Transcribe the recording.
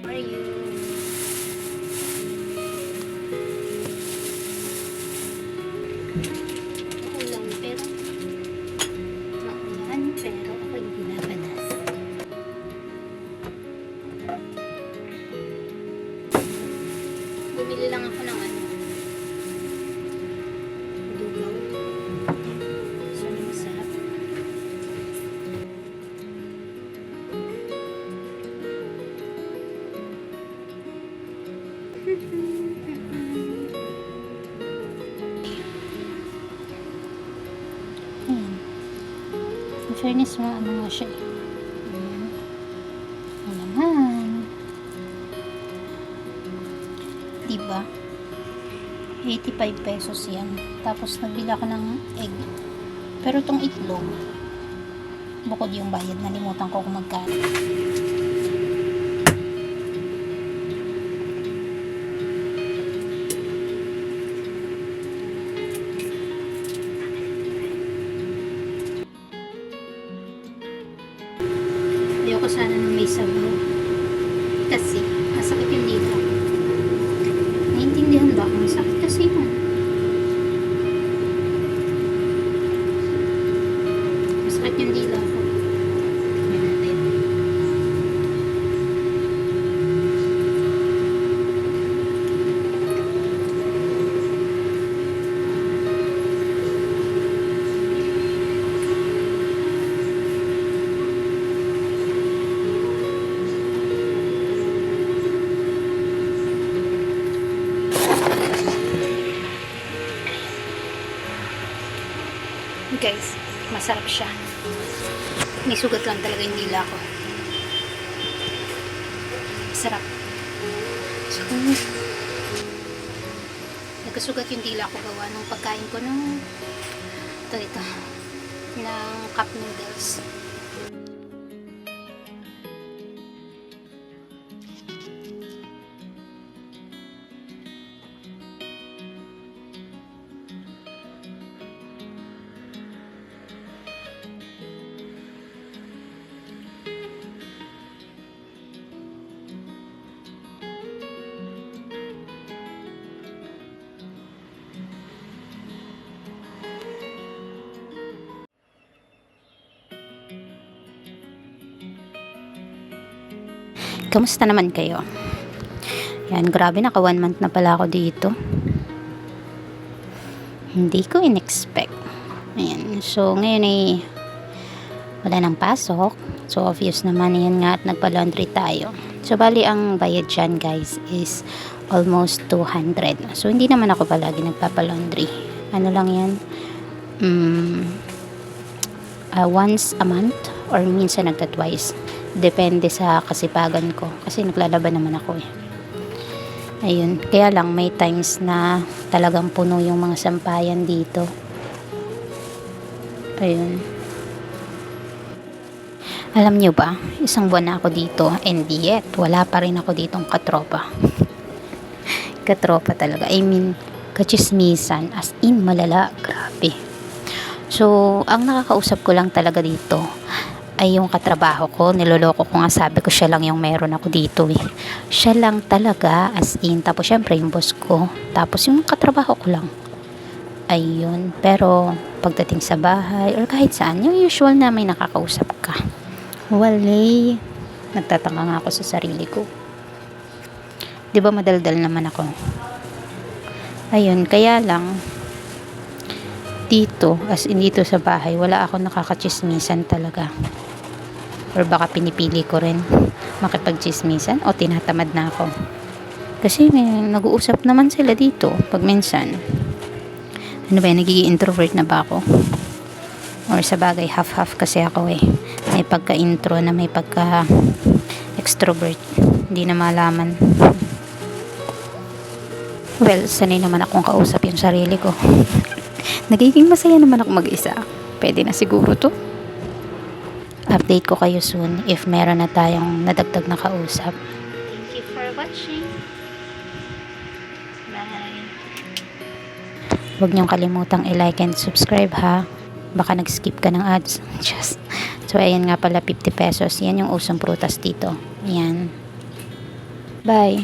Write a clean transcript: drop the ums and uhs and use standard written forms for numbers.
are you? Maulan pero maulan pero ako'y binabanas. Bumili lang ako ng lugaw. So, masarap. Ayan. In fairness mo, ano nga siya eh. Ayan naman. Diba? 85 pesos yan. Tapos nagbila ko ng egg. Pero itong itlog, bukod yung bayad, nalimutan ko kung magkano. Ayoko sana ng may sabaw. Kasi, masakit yung dito. Naiintindihan ba? Masakit kasi yun. Masakit yung dila ko. Yan natin. Guys, masarap siya. May sugat lang talaga yung dila ko. Masarap. So, nagkasugat yung dila ko gawa nung pagkain ko nung ito, ng cup noodles. Kamusta naman kayo? Yan, grabe, naka 1 month na pala ako dito. Hindi ko in-expect. Ayan, so ngayon ay wala nang pasok. So obvious naman, yan nga at nagpa-laundry tayo. So bali ang bayad dyan guys is almost 200. So hindi naman ako palagi nagpapa-laundry. Ano lang yan? Once a month or minsan nagta-twice. Depende sa kasipagan ko. Kasi naglalaban naman ako eh. Ayun. Kaya lang may times na talagang puno yung mga sampayan dito. Ayun. Alam nyo ba, isang buwan na ako dito and yet, wala pa rin ako ditong katropa. Katropa talaga. I mean, kachismisan. As in, malala. Grabe. So, ang nakakausap ko lang talaga dito ay yung katrabaho ko. Niloloko ko nga, sabi ko siya lang yung meron ako dito eh. Siya lang talaga, as in. Tapos syempre yung boss ko. Tapos yung katrabaho ko lang. Ayun. Pero pagdating sa bahay or kahit saan, yung usual na may nakakausap ka. Wala. Nagtataka nga ako sa sarili ko. 'Di ba madaldal naman ako? Ayun, kaya lang dito, as in dito sa bahay, wala ako nakakachismisan talaga. Or baka pinipili ko rin makipagchismisan o tinatamad na ako. Kasi may nag-uusap naman sila dito pag minsan. Ano ba, nagiging introvert na ba ako? Or sa bagay, half-half kasi ako eh. May pagka-intro na may pagka-extrovert. Hindi na malaman. Well, sanay naman akong kausap yung sarili ko. Nagiging masaya naman ako mag-isa. Pwede na siguro to. Update ko kayo soon if meron na tayong nadagdag na kausap. Thank you for watching. Bye. Huwag niyong kalimutang i-like and subscribe ha. Baka nag-skip ka ng ads. Just. So, ayan nga pala, 50 pesos. Yan yung usong prutas dito. Yan. Bye.